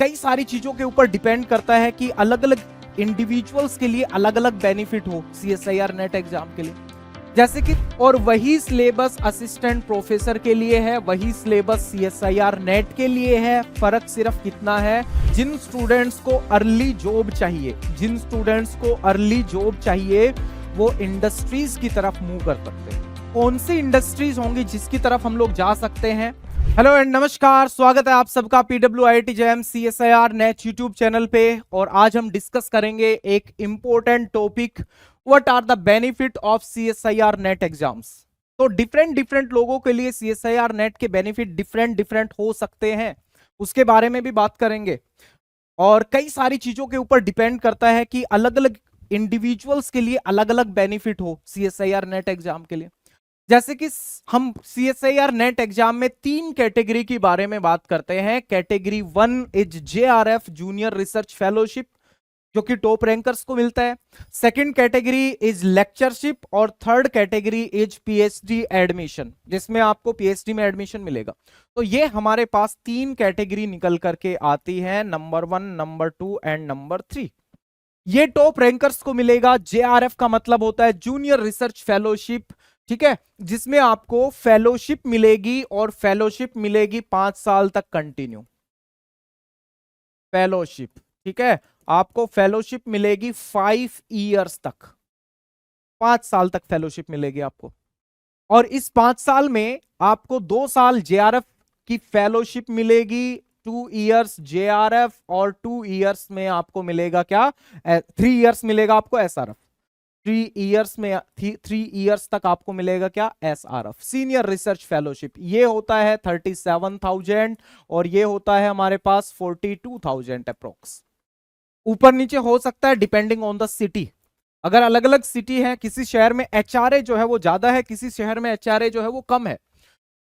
कई सारी चीजों के ऊपर डिपेंड करता है कि अलग अलग इंडिविजुअल्स के लिए अलग अलग बेनिफिट हो सीएसआईआर नेट एग्जाम के लिए। जैसे कि और वही सिलेबस असिस्टेंट प्रोफेसर के लिए है, वही सिलेबस सीएसआईआर नेट के लिए है। फर्क सिर्फ कितना है, जिन स्टूडेंट्स को अर्ली जॉब चाहिए वो इंडस्ट्रीज की तरफ मूव कर सकते हैं। कौन सी इंडस्ट्रीज होंगी जिसकी तरफ हम लोग जा सकते हैं? हेलो एंड नमस्कार, स्वागत है आप सबका PWIIT JAM CSIR NET YouTube channel पे। और आज हम डिस्कस करेंगे एक important topic, what are the benefit of CSIR NET exams. तो डिफरेंट लोगों के लिए सीएसआईआर नेट के बेनिफिट डिफरेंट हो सकते हैं, उसके बारे में भी बात करेंगे। और कई सारी चीजों के ऊपर डिपेंड करता है कि अलग अलग इंडिविजुअल्स के लिए अलग अलग बेनिफिट हो सीएसआईआर नेट एग्जाम के लिए। जैसे कि हम सीएसआईआर नेट एग्जाम में 3 कैटेगरी के बारे में बात करते हैं। Category 1 is JRF junior research fellowship, जो कि टॉप रैंकर्स को मिलता है। सेकंड कैटेगरी इज लेक्चरशिप और third category is PhD admission, जिसमें आपको पीएचडी में एडमिशन मिलेगा। तो ये हमारे पास 3 कैटेगरी निकल करके आती है, नंबर 1, नंबर 2 एंड नंबर 3। ये टॉप रैंकर्स को मिलेगा। जेआरएफ का मतलब होता है जूनियर रिसर्च फेलोशिप, ठीक है, जिसमें आपको फेलोशिप मिलेगी और फेलोशिप मिलेगी 5 साल तक कंटिन्यू फेलोशिप, ठीक है। आपको फेलोशिप मिलेगी 5 इयर्स तक, 5 साल तक फेलोशिप मिलेगी आपको। और इस 5 साल में आपको 2 साल जेआरएफ की फेलोशिप मिलेगी, 2 इयर्स जेआरएफ, और 2 इयर्स में आपको मिलेगा क्या, 3 इयर्स मिलेगा आपको एसआरएफ। 3 इयर्स तक आपको मिलेगा क्या, एसआरएफ, सीनियर रिसर्च फेलोशिप। ये होता है 37,000 और ये होता है हमारे पास 42,000 अप्रोक्स। ऊपर नीचे हो सकता है डिपेंडिंग ऑन द सिटी। अगर अलग अलग सिटी है, किसी शहर में एचआरए जो है वो ज्यादा है, किसी शहर में एचआरए जो है वो कम है।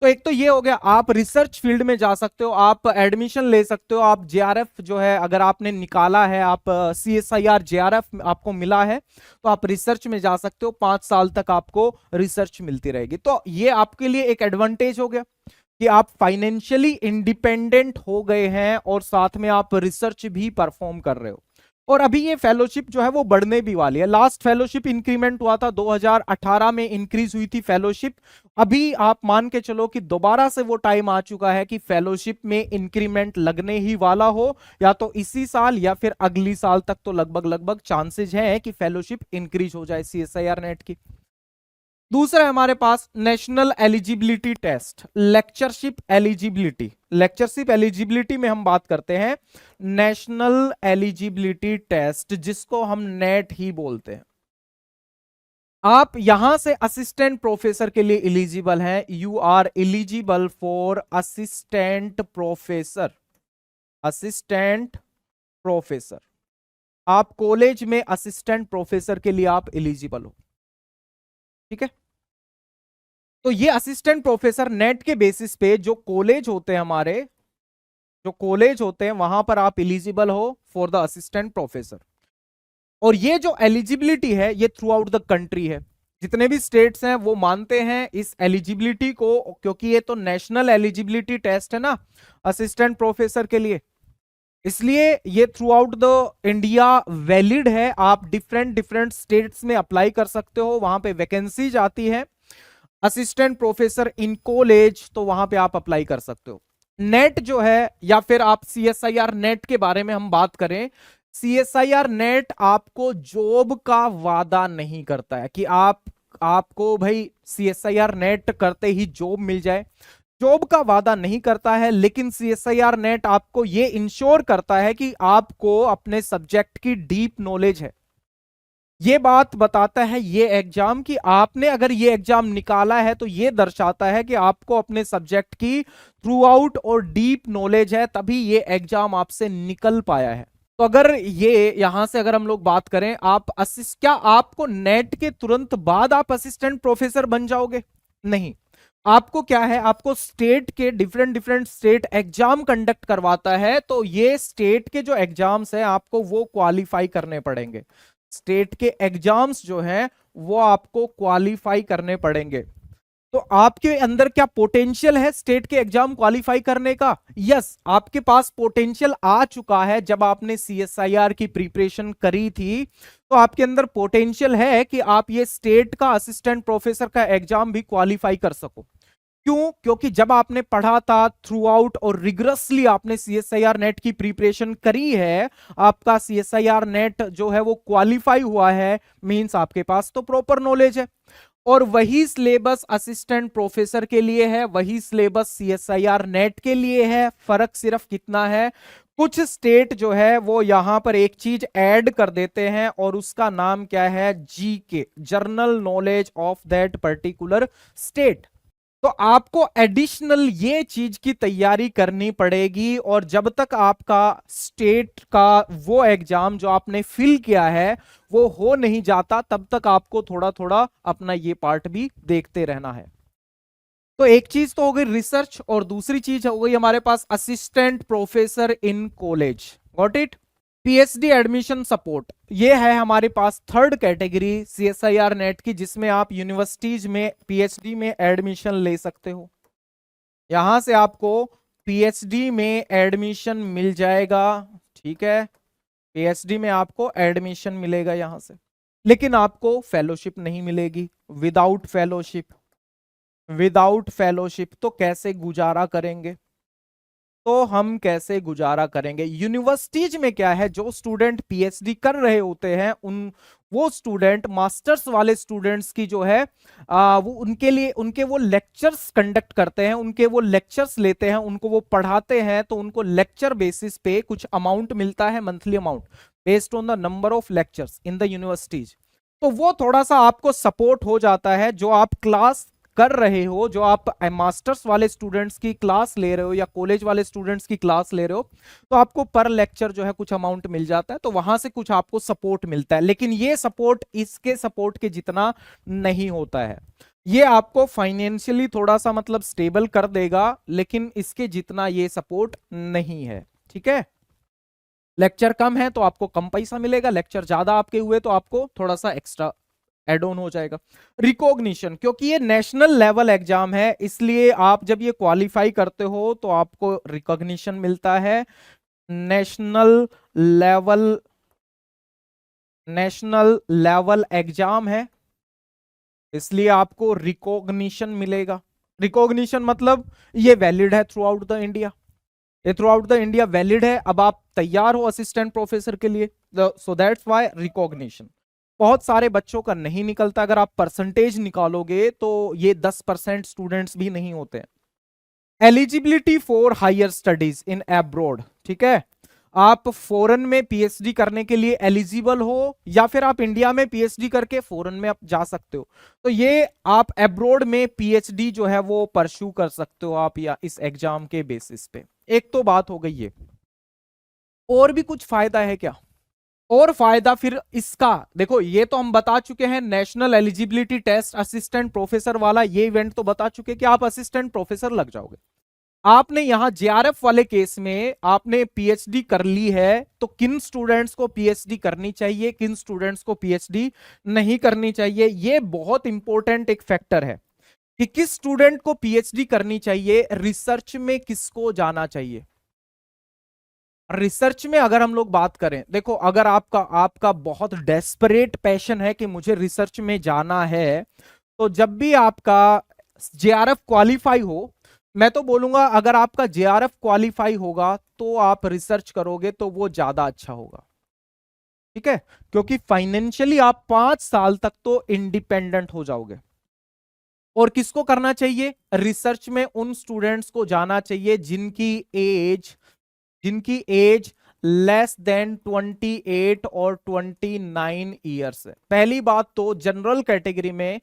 तो एक तो ये हो गया, आप रिसर्च फील्ड में जा सकते हो, आप एडमिशन ले सकते हो। आप जेआरएफ जो है अगर आपने निकाला है, आप सीएसआईआर जेआरएफ आपको मिला है, तो आप रिसर्च में जा सकते हो। 5 साल तक आपको रिसर्च मिलती रहेगी। तो ये आपके लिए एक एडवांटेज हो गया कि आप फाइनेंशियली इंडिपेंडेंट हो गए हैं और साथ में आप रिसर्च भी परफॉर्म कर रहे हो। और अभी ये फेलोशिप जो है वो बढ़ने भी वाली है। लास्ट फेलोशिप इंक्रीमेंट हुआ था 2018 में, इंक्रीज हुई थी फेलोशिप। अभी आप मान के चलो कि दोबारा से वो टाइम आ चुका है कि फेलोशिप में इंक्रीमेंट लगने ही वाला हो, या तो इसी साल या फिर अगली साल तक तो लगभग चांसेस हैं कि फेलोशिप इंक्रीज हो जाए सीएसआईआर नेट की। दूसरा है हमारे पास national eligibility test, lectureship eligibility. Lectureship eligibility में हम बात करते हैं नेशनल एलिजिबिलिटी टेस्ट, जिसको हम नेट ही बोलते हैं। आप यहां से असिस्टेंट प्रोफेसर के लिए एलिजिबल हैं। You are eligible for assistant professor, assistant professor. आप कॉलेज में असिस्टेंट प्रोफेसर के लिए आप एलिजिबल हो, ठीक है। तो ये असिस्टेंट प्रोफेसर नेट के बेसिस पे जो कॉलेज होते हैं हमारे, जो कॉलेज होते हैं वहां पर आप एलिजिबल हो फॉर द असिस्टेंट प्रोफेसर। और ये जो एलिजिबिलिटी है ये थ्रू आउट द कंट्री है। जितने भी स्टेट्स हैं वो मानते हैं इस एलिजिबिलिटी को, क्योंकि ये तो नेशनल एलिजिबिलिटी टेस्ट है ना असिस्टेंट प्रोफेसर के लिए, इसलिए ये through out the India valid है। आप डिफरेंट स्टेट्स में अप्लाई कर सकते हो, वहां पे वैकेंसीज आती है असिस्टेंट प्रोफेसर इन कॉलेज, तो वहां पे आप अप्लाई कर सकते हो। नेट जो है, या फिर आप सीएसआईआर नेट के बारे में हम बात करें, सीएसआईआर नेट आपको जॉब का वादा नहीं करता है कि आपको भाई सीएसआईआर नेट करते ही जॉब मिल जाए, जॉब का वादा नहीं करता है। लेकिन सीएसआईआर नेट आपको ये इंश्योर करता है कि आपको अपने सब्जेक्ट की डीप नॉलेज है। ये बात बताता है ये एग्जाम कि आपने अगर ये एग्जाम निकाला है तो ये दर्शाता है कि आपको अपने सब्जेक्ट की थ्रू आउट और डीप नॉलेज है, तभी ये एग्जाम आपसे निकल पाया है। तो अगर ये यहां से अगर हम लोग बात करें, क्या आपको नेट के तुरंत बाद आप असिस्टेंट प्रोफेसर बन जाओगे? नहीं। आपको क्या है, आपको स्टेट के डिफरेंट स्टेट एग्जाम कंडक्ट करवाता है, तो ये स्टेट के जो एग्जाम्स हैं आपको वो क्वालिफाई करने पड़ेंगे। स्टेट के एग्जाम्स जो हैं वो आपको क्वालिफाई करने पड़ेंगे। तो आपके अंदर क्या पोटेंशियल है स्टेट के एग्जाम क्वालिफाई करने का? यस, आपके पास पोटेंशियल आ चुका है। जब आपने सीएसआईआर की प्रिपरेशन करी थी तो आपके अंदर पोटेंशियल है कि आप ये स्टेट का असिस्टेंट प्रोफेसर का एग्जाम भी क्वालिफाई कर सको। क्यों? क्योंकि जब आपने पढ़ा था थ्रू आउट और रिगरसली आपने सीएसआईआर नेट की प्रिपरेशन करी है, आपका सीएसआईआर नेट जो है वो क्वालिफाई हुआ है, मींस आपके पास तो प्रॉपर नॉलेज है। और वही सिलेबस असिस्टेंट प्रोफेसर के लिए है, वही सिलेबस सीएसआईआर नेट के लिए है। फर्क सिर्फ कितना है, कुछ स्टेट जो है वो यहां पर एक चीज ऐड कर देते हैं और उसका नाम क्या है? GK, general knowledge of that particular state. तो आपको एडिशनल ये चीज की तैयारी करनी पड़ेगी। और जब तक आपका स्टेट का वो एग्जाम जो आपने फिल किया है वो हो नहीं जाता, तब तक आपको थोड़ा थोड़ा अपना ये पार्ट भी देखते रहना है। तो एक चीज तो हो गई रिसर्च, और दूसरी चीज हो गई हमारे पास assistant professor in college. Got it? PhD admission support, ये है हमारे पास थर्ड कैटेगरी सीएसआईआर नेट की, जिसमें आप यूनिवर्सिटीज में पीएचडी में एडमिशन ले सकते हो। यहां से आपको पीएचडी में एडमिशन मिल जाएगा। ठीक है, पीएचडी में आपको एडमिशन मिलेगा यहां से, लेकिन आपको फेलोशिप नहीं मिलेगी। विदाउट फेलोशिप, विदाउट फेलोशिप तो कैसे गुजारा करेंगे? तो हम कैसे गुजारा करेंगे? यूनिवर्सिटीज में क्या है, जो स्टूडेंट पीएचडी कर रहे होते हैं वो स्टूडेंट मास्टर्स वाले स्टूडेंट्स की जो है वो उनके लिए उनके वो लेक्चर्स कंडक्ट करते हैं, उनके वो लेक्चर्स लेते हैं, उनको वो पढ़ाते हैं। तो उनको लेक्चर बेसिस पे कुछ अमाउंट मिलता है, monthly amount based on the number of lectures in the universities. तो वो थोड़ा सा आपको सपोर्ट हो जाता है। जो आप क्लास कर रहे हो, जो आप मास्टर्स वाले स्टूडेंट्स की क्लास ले रहे हो या कॉलेज वाले स्टूडेंट्स की क्लास ले रहे हो, तो आपको पर लेक्चर जो है कुछ अमाउंट मिल जाता है। तो वहां से कुछ आपको सपोर्ट मिलता है, लेकिन ये सपोर्ट इसके सपोर्ट के जितना नहीं होता है। ये आपको फाइनेंशियली थोड़ा सा मतलब स्टेबल कर देगा, लेकिन इसके जितना ये सपोर्ट नहीं है। ठीक है, लेक्चर कम है तो आपको कम पैसा मिलेगा, लेक्चर ज्यादा आपके हुए तो आपको थोड़ा सा एक्स्ट्रा एड ऑन हो जाएगा। रिकॉग्निशन, क्योंकि ये नेशनल लेवल एग्जाम है, इसलिए आप जब ये क्वालिफाई करते हो तो आपको रिकॉग्निशन मिलता है। National level, national level exam है, इसलिए आपको रिकॉग्निशन मिलेगा। रिकॉग्निशन मतलब ये वैलिड है थ्रू आउट द इंडिया, ये through out the India valid है। अब आप तैयार हो असिस्टेंट प्रोफेसर के लिए, सो दैट्स व्हाई रिकॉग्निशन। बहुत सारे बच्चों का नहीं निकलता, अगर आप परसेंटेज निकालोगे तो ये 10% स्टूडेंट्स भी नहीं होते हैं। Eligibility for higher studies in abroad, ठीक है, आप फॉरेन में पीएचडी करने के लिए एलिजिबल हो, या फिर आप इंडिया में पीएचडी करके फॉरेन में आप जा सकते हो। तो ये आप अब्रॉड में पीएचडी जो है वो परस्यू कर सकते हो आप, या इस एग्जाम के बेसिस पे। एक तो बात हो गई ये, और भी कुछ फायदा है क्या? और फायदा फिर इसका देखो, ये तो हम बता चुके हैं national eligibility test assistant professor वाला, ये इवेंट तो बता चुके कि आप असिस्टेंट प्रोफेसर लग जाओगे। आपने यहां जेआरएफ वाले केस में आपने पीएचडी कर ली है, तो किन स्टूडेंट्स को पीएचडी करनी चाहिए, किन स्टूडेंट्स को पीएचडी नहीं करनी चाहिए, ये बहुत इंपॉर्टेंट एक फैक्टर है कि किस स्टूडेंट को पीएचडी करनी चाहिए, रिसर्च में किसको जाना चाहिए। रिसर्च में अगर हम लोग बात करें, देखो अगर आपका आपका बहुत डेस्परेट पैशन है कि मुझे रिसर्च में जाना है, तो जब भी आपका जेआरएफ क्वालिफाई हो, मैं तो बोलूंगा अगर आपका जेआरएफ क्वालिफाई होगा तो आप रिसर्च करोगे तो वो ज्यादा अच्छा होगा। ठीक है, क्योंकि फाइनेंशियली आप 5 साल तक तो इंडिपेंडेंट हो जाओगे। और किसको करना चाहिए रिसर्च में? उन स्टूडेंट्स को जाना चाहिए जिनकी एज लेस देन 28 और 29 ईयर्स है। पहली बात तो जनरल कैटेगरी में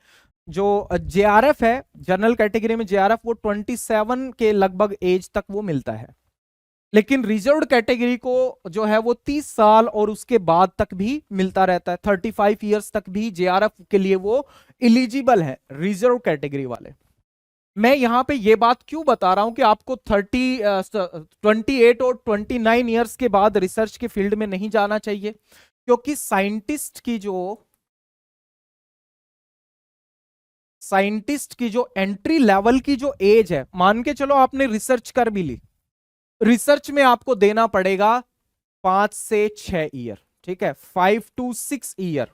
जो जेआरएफ है, जनरल कैटेगरी में जेआरएफ वो 27 के लगभग एज तक वो मिलता है, लेकिन रिजर्व कैटेगरी को जो है वो 30 साल और उसके बाद तक भी मिलता रहता है। 35 ईयर्स तक भी जेआरएफ के लिए वो इलिजिबल है, रिजर्व कैटेगरी वाले। मैं यहां पे ये बात क्यों बता रहा हूं कि आपको 28 और 29 ईयर्स के बाद रिसर्च के फील्ड में नहीं जाना चाहिए, क्योंकि साइंटिस्ट की जो एंट्री लेवल की जो एज है, मान के चलो आपने रिसर्च कर भी ली, रिसर्च में आपको देना पड़ेगा 5 से 6 ईयर, ठीक है, 5 to 6 ईयर।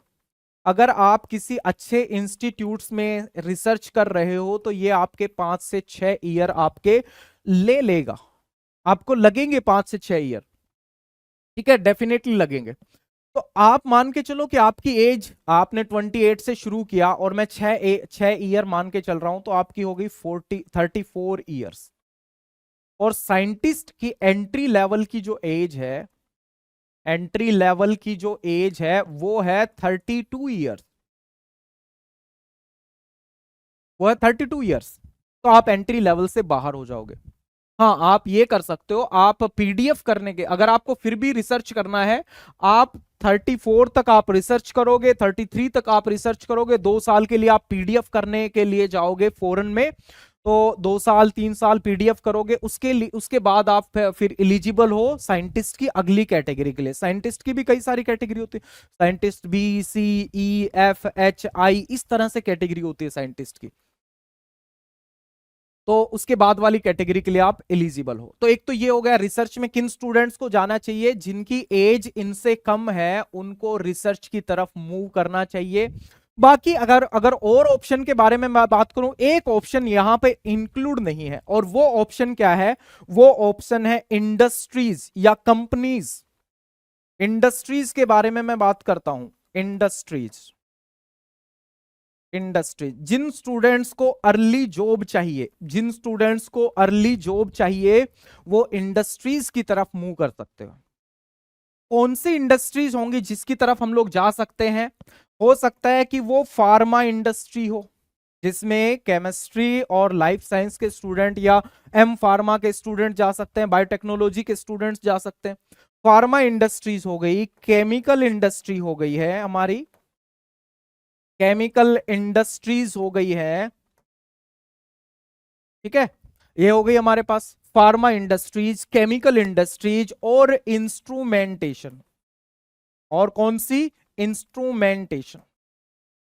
अगर आप किसी अच्छे इंस्टीट्यूट्स में रिसर्च कर रहे हो तो ये आपके 5 से 6 ईयर आपके ले लेगा, आपको लगेंगे 5 से 6 ईयर, ठीक है, डेफिनेटली लगेंगे। तो आप मान के चलो कि आपकी एज, आपने 28 से शुरू किया और मैं 6 ईयर मान के चल रहा हूं, तो आपकी हो गई 34 ईयर्स। और साइंटिस्ट की एंट्री लेवल की जो एज है, एंट्री लेवल की जो एज है वो है 32 ईयर्स, वो है 32 ईयर्स। तो आप एंट्री लेवल से बाहर हो जाओगे। हाँ, आप ये कर सकते हो, आप पीडीएफ करने के, अगर आपको फिर भी रिसर्च करना है, आप 34 तक आप रिसर्च करोगे, 33 तक आप रिसर्च करोगे, 2 साल के लिए आप पीडीएफ करने के लिए जाओगे फॉरेन में, तो 2 साल 3 साल पीडीएफ करोगे, उसके बाद आप फिर एलिजिबल हो साइंटिस्ट की अगली कैटेगरी के लिए। साइंटिस्ट की भी कई सारी कैटेगरी होती है, साइंटिस्ट बी, सी, ई, एफ, एच, आई, इस तरह से कैटेगरी होती है साइंटिस्ट की। तो उसके बाद वाली कैटेगरी के लिए आप एलिजिबल हो। तो एक तो ये हो गया रिसर्च में किन स्टूडेंट्स को जाना चाहिए, जिनकी एज इनसे कम है उनको रिसर्च की तरफ मूव करना चाहिए। बाकी अगर अगर और ऑप्शन के बारे में मैं बात करूं, एक ऑप्शन यहां पे इंक्लूड नहीं है, और वो ऑप्शन क्या है, वो ऑप्शन है इंडस्ट्रीज या कंपनीज। इंडस्ट्रीज के बारे में मैं बात करता हूं, इंडस्ट्रीज, इंडस्ट्री, जिन स्टूडेंट्स को अर्ली जॉब चाहिए, जिन स्टूडेंट्स को अर्ली जॉब चाहिए, वो इंडस्ट्रीज की तरफ मूव कर सकते हो। कौन सी इंडस्ट्रीज होंगी जिसकी तरफ हम लोग जा सकते हैं? हो सकता है कि वो फार्मा इंडस्ट्री हो, जिसमें केमिस्ट्री और लाइफ साइंस के स्टूडेंट या एम फार्मा के स्टूडेंट जा सकते हैं, बायोटेक्नोलॉजी के स्टूडेंट्स जा सकते हैं। फार्मा इंडस्ट्रीज हो गई, केमिकल इंडस्ट्री हो गई है हमारी, केमिकल इंडस्ट्रीज हो गई है, ठीक है, ये हो गई हमारे पास फार्मा इंडस्ट्रीज, केमिकल इंडस्ट्रीज और इंस्ट्रूमेंटेशन। और कौन सी? इंस्ट्रूमेंटेशन,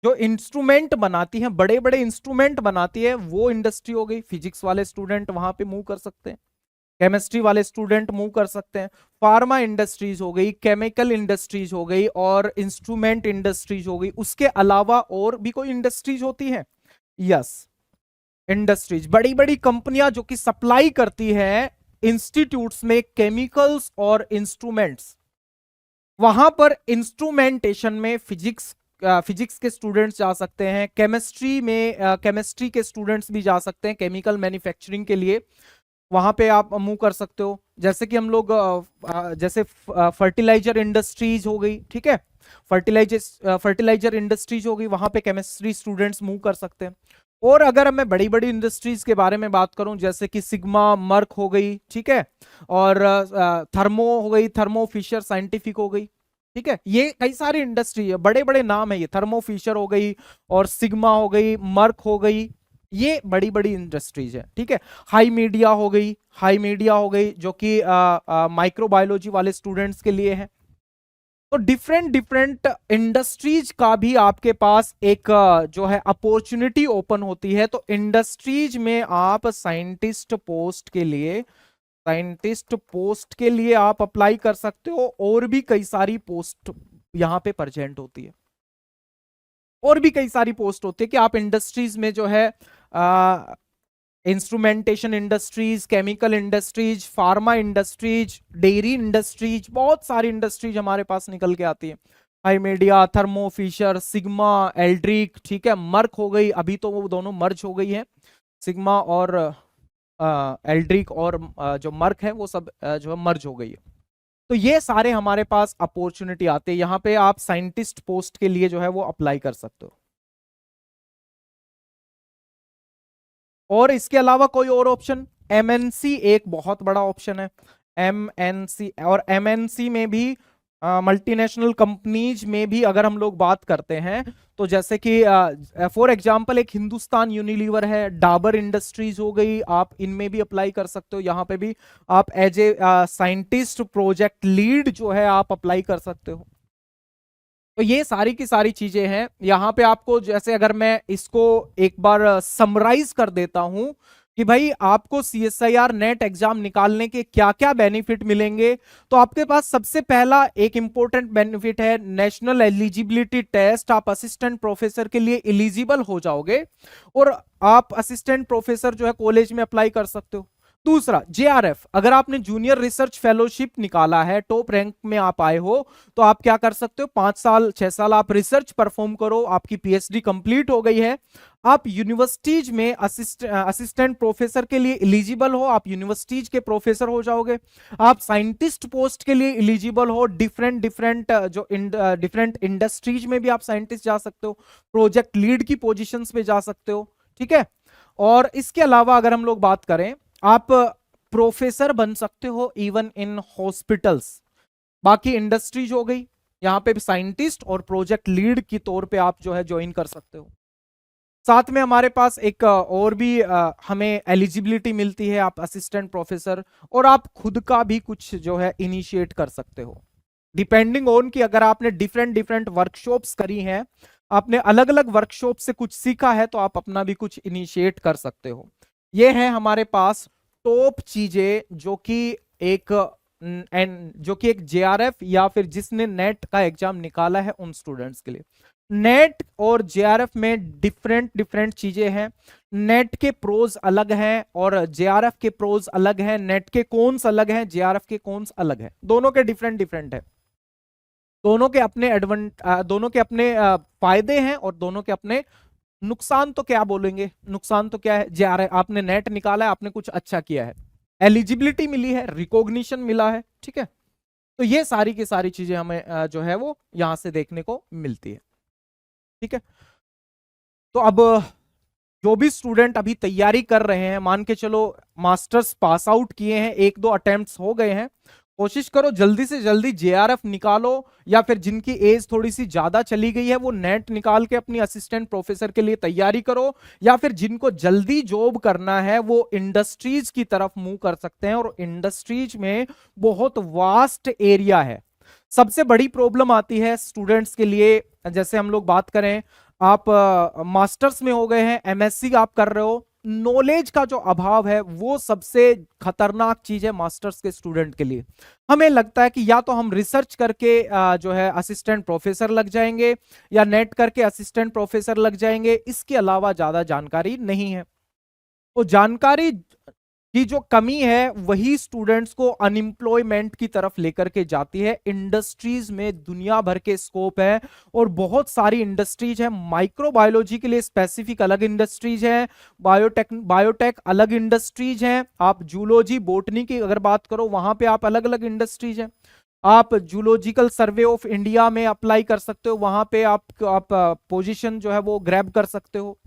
जो इंस्ट्रूमेंट बनाती है, बड़े बड़े इंस्ट्रूमेंट बनाती है, वो इंडस्ट्री हो गई। फिजिक्स वाले स्टूडेंट वहां पे मूव कर सकते हैं, केमिस्ट्री वाले स्टूडेंट मूव कर सकते हैं। फार्मा इंडस्ट्रीज हो गई, केमिकल इंडस्ट्रीज हो गई और इंस्ट्रूमेंट इंडस्ट्रीज हो गई। उसके अलावा और भी कोई इंडस्ट्रीज होती है? यस, इंडस्ट्रीज, बड़ी बड़ी कंपनियां जो कि सप्लाई करती है इंस्टीट्यूट्स में केमिकल्स और इंस्ट्रूमेंट्स, वहां पर इंस्ट्रूमेंटेशन में फिजिक्स के स्टूडेंट्स जा सकते हैं, केमिस्ट्री में केमिस्ट्री के स्टूडेंट्स भी जा सकते हैं, केमिकल मैन्युफैक्चरिंग के लिए वहां पे आप मूव कर सकते हो। जैसे कि हम लोग जैसे फर्टिलाइजर इंडस्ट्रीज हो गई, ठीक है, फर्टिलाइजर इंडस्ट्रीज हो गई, वहां पे केमिस्ट्री स्टूडेंट्स मूव कर सकते हैं। और अगर मैं बड़ी बड़ी इंडस्ट्रीज के बारे में बात करूं, जैसे कि सिग्मा, मर्क हो गई, ठीक है, और थर्मो हो गई, थर्मो फिशर साइंटिफिक हो गई, ठीक है, ये कई सारी इंडस्ट्री है, बड़े बड़े नाम है ये, थर्मो फिशर हो गई और सिग्मा हो गई, मर्क हो गई, ये बड़ी बड़ी इंडस्ट्रीज है, ठीक है। हाई मीडिया हो गई, हाई मीडिया हो गई जो कि माइक्रोबायोलॉजी वाले स्टूडेंट्स के लिए है। तो डिफरेंट डिफरेंट इंडस्ट्रीज का भी आपके पास एक जो है अपॉर्चुनिटी ओपन होती है। तो इंडस्ट्रीज में आप साइंटिस्ट पोस्ट के लिए आप अप्लाई कर सकते हो, और भी कई सारी पोस्ट यहां पे प्रेजेंट होती है, और भी कई सारी पोस्ट होती है कि आप इंडस्ट्रीज में जो है instrumentation industries, chemical industries, pharma industries, dairy industries, बहुत सारी इंडस्ट्रीज हमारे पास निकल के आती है। HiMedia, Thermo Fisher, Sigma, Aldrich, ठीक है, मर्क हो गई, अभी तो वो दोनों मर्ज हो गई है, सिग्मा और एल्ड्रिक और जो मर्क है वो सब जो है मर्ज हो गई है। तो ये सारे हमारे पास अपॉर्चुनिटी आते हैं, यहां पे आप साइंटिस्ट पोस्ट के लिए जो है वो अप्लाई कर सकते हो। और इसके अलावा कोई और ऑप्शन? एमएनसी एक बहुत बड़ा ऑप्शन है, एमएनसी। और एमएनसी में भी मल्टीनेशनल कंपनीज में भी अगर हम लोग बात करते हैं, तो जैसे कि फॉर एग्जांपल एक हिंदुस्तान यूनिलीवर है, डाबर इंडस्ट्रीज हो गई, आप इनमें भी अप्लाई कर सकते हो। यहाँ पे भी आप as a scientist project lead जो है आप अप्लाई कर सकते हो। तो ये सारी की सारी चीजें हैं। यहाँ पे आपको जैसे अगर मैं इसको एक बार समराइज कर देता हूं कि भाई आपको CSIR नेट एग्जाम निकालने के क्या क्या बेनिफिट मिलेंगे, तो आपके पास सबसे पहला एक इंपॉर्टेंट बेनिफिट है नेशनल एलिजिबिलिटी टेस्ट। आप असिस्टेंट प्रोफेसर के लिए एलिजिबल हो जाओगे और आप असिस्टेंट प्रोफेसर जो है कॉलेज में अप्लाई कर सकते हो। दूसरा JRF, अगर आपने जूनियर रिसर्च फेलोशिप निकाला है, टॉप रैंक में आप आए हो, तो आप क्या कर सकते हो, 5 साल 6 साल आप रिसर्च परफॉर्म करो, आपकी PhD कंप्लीट हो गई है, आप यूनिवर्सिटीज में असिस्टेंट प्रोफेसर के लिए एलिजिबल हो, आप यूनिवर्सिटीज के प्रोफेसर हो जाओगे। आप साइंटिस्ट पोस्ट के लिए एलिजिबल हो, डिफरेंट डिफरेंट इंडस्ट्रीज में भी आप साइंटिस्ट जा सकते हो, प्रोजेक्ट लीड की पोजिशंस पे जा सकते हो, ठीक है। और इसके अलावा अगर हम लोग बात करें, आप प्रोफेसर बन सकते हो इवन इन हॉस्पिटल्स। बाकी इंडस्ट्रीज हो गई, यहां पे साइंटिस्ट और प्रोजेक्ट लीड की तौर पे आप जो है ज्वाइन कर सकते हो। साथ में हमारे पास एक और भी हमें एलिजिबिलिटी मिलती है, आप असिस्टेंट प्रोफेसर, और आप खुद का भी कुछ जो है इनिशिएट कर सकते हो, डिपेंडिंग ऑन कि अगर आपने डिफरेंट डिफरेंट वर्कशॉप्स करी हैं, आपने अलग अलग वर्कशॉप से कुछ सीखा है, तो आप अपना भी कुछ इनिशिएट कर सकते हो। ये है हमारे पास टॉप चीजें जो कि एक JRF या फिर जिसने नेट का एग्जाम निकाला है उन स्टूडेंट्स के लिए। नेट और JRF में डिफरेंट डिफरेंट चीजें हैं। नेट के प्रोज अलग हैं और JRF के प्रोज अलग हैं, नेट के कॉन्स अलग हैं, JRF के कॉन्स अलग हैं, दोनों के डिफरेंट डिफरेंट है। दोनों के अपने फायदे हैं और दोनों के अपने नुकसान। तो क्या बोलेंगे, नुकसान तो क्या है, JRF आपने नेट निकाला है, आपने कुछ अच्छा किया है, एलिजिबिलिटी मिली है, रिकॉग्निशन मिला है, ठीक है। तो ये सारी की सारी चीजें हमें जो है वो यहां से देखने को मिलती है, ठीक है। तो अब जो भी स्टूडेंट अभी तैयारी कर रहे हैं, मान के चलो मास्टर्स पास आउट किए हैं, 1-2 अटेम्प्ट्स हो गए हैं, कोशिश करो जल्दी से जल्दी JRF निकालो, या फिर जिनकी एज थोड़ी सी ज्यादा चली गई है वो नेट निकाल के अपनी असिस्टेंट प्रोफेसर के लिए तैयारी करो, या फिर जिनको जल्दी जॉब करना है वो इंडस्ट्रीज की तरफ मूव कर सकते हैं। और इंडस्ट्रीज में बहुत वास्ट एरिया है। सबसे बड़ी प्रॉब्लम आती है स्टूडेंट्स के लिए, जैसे हम लोग बात करें, आप मास्टर्स में हो गए हैं, MSc आप कर रहे हो, नॉलेज का जो अभाव है वो सबसे खतरनाक चीज है मास्टर्स के स्टूडेंट के लिए। हमें लगता है कि या तो हम रिसर्च करके जो है असिस्टेंट प्रोफेसर लग जाएंगे, या नेट करके असिस्टेंट प्रोफेसर लग जाएंगे, इसके अलावा ज्यादा जानकारी नहीं है। तो जानकारी की जो कमी है वही स्टूडेंट्स को अनएम्प्लॉयमेंट की तरफ लेकर के जाती है। इंडस्ट्रीज में दुनिया भर के स्कोप है और बहुत सारी इंडस्ट्रीज है। माइक्रोबायोलॉजी के लिए स्पेसिफिक अलग इंडस्ट्रीज है, बायोटेक अलग इंडस्ट्रीज है, आप जूलॉजी बोटनी की अगर बात करो वहां पे आप अलग अलग इंडस्ट्रीज है। आप जूलॉजिकल सर्वे ऑफ इंडिया में अप्लाई कर सकते हो, वहां पे आप पोजीशन जो है वो ग्रैब कर सकते हो,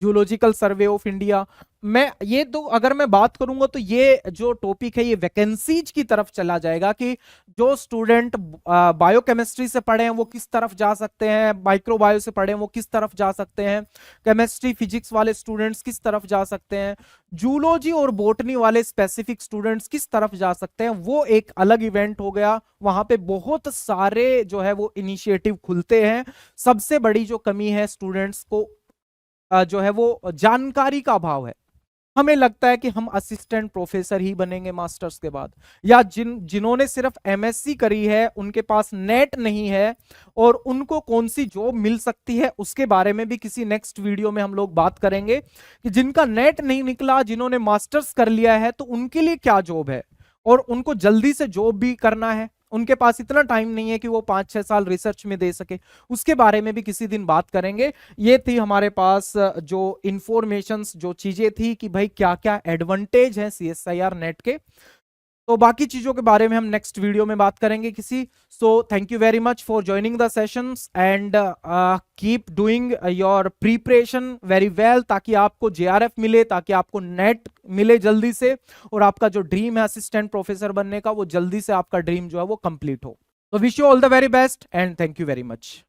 जूलॉजिकल सर्वे ऑफ इंडिया। मैं ये तो अगर मैं बात करूंगा तो ये जो टॉपिक है ये वैकेंसीज की तरफ चला जाएगा कि जो स्टूडेंट बायोकेमिस्ट्री से पढ़े हैं वो किस तरफ जा सकते हैं, माइक्रोबायो से पढ़े हैं वो किस तरफ जा सकते हैं, केमिस्ट्री फिजिक्स वाले स्टूडेंट्स किस तरफ जा सकते हैं, जूलॉजी और बोटनी वाले स्पेसिफिक स्टूडेंट्स किस तरफ जा सकते हैं। वो एक अलग इवेंट हो गया, वहां पे बहुत सारे जो है वो इनिशिएटिव खुलते हैं। सबसे बड़ी जो कमी है स्टूडेंट्स को जो है वो जानकारी का अभाव है। हमें लगता है कि हम असिस्टेंट प्रोफेसर ही बनेंगे मास्टर्स के बाद, या जिन्होंने सिर्फ MSc करी है उनके पास नेट नहीं है और उनको कौन सी जॉब मिल सकती है उसके बारे में भी किसी नेक्स्ट वीडियो में हम लोग बात करेंगे कि जिनका नेट नहीं निकला, जिन्होंने मास्टर्स कर लिया है, तो उनके लिए क्या जॉब है और उनको जल्दी से जॉब भी करना है, उनके पास इतना टाइम नहीं है कि वो 5-6 साल रिसर्च में दे सके, उसके बारे में भी किसी दिन बात करेंगे। ये थी हमारे पास जो इंफॉर्मेशंस, जो चीजें थी कि भाई क्या क्या एडवांटेज है CSIR नेट के। तो बाकी चीजों के बारे में हम नेक्स्ट वीडियो में बात करेंगे किसी। So thank you very much for joining the sessions and keep doing your preparation very well, ताकि आपको JRF मिले, ताकि आपको नेट मिले जल्दी से, और आपका जो ड्रीम है असिस्टेंट प्रोफेसर बनने का वो जल्दी से आपका ड्रीम जो है वो कंप्लीट हो। तो wish you all the very best and thank you very much.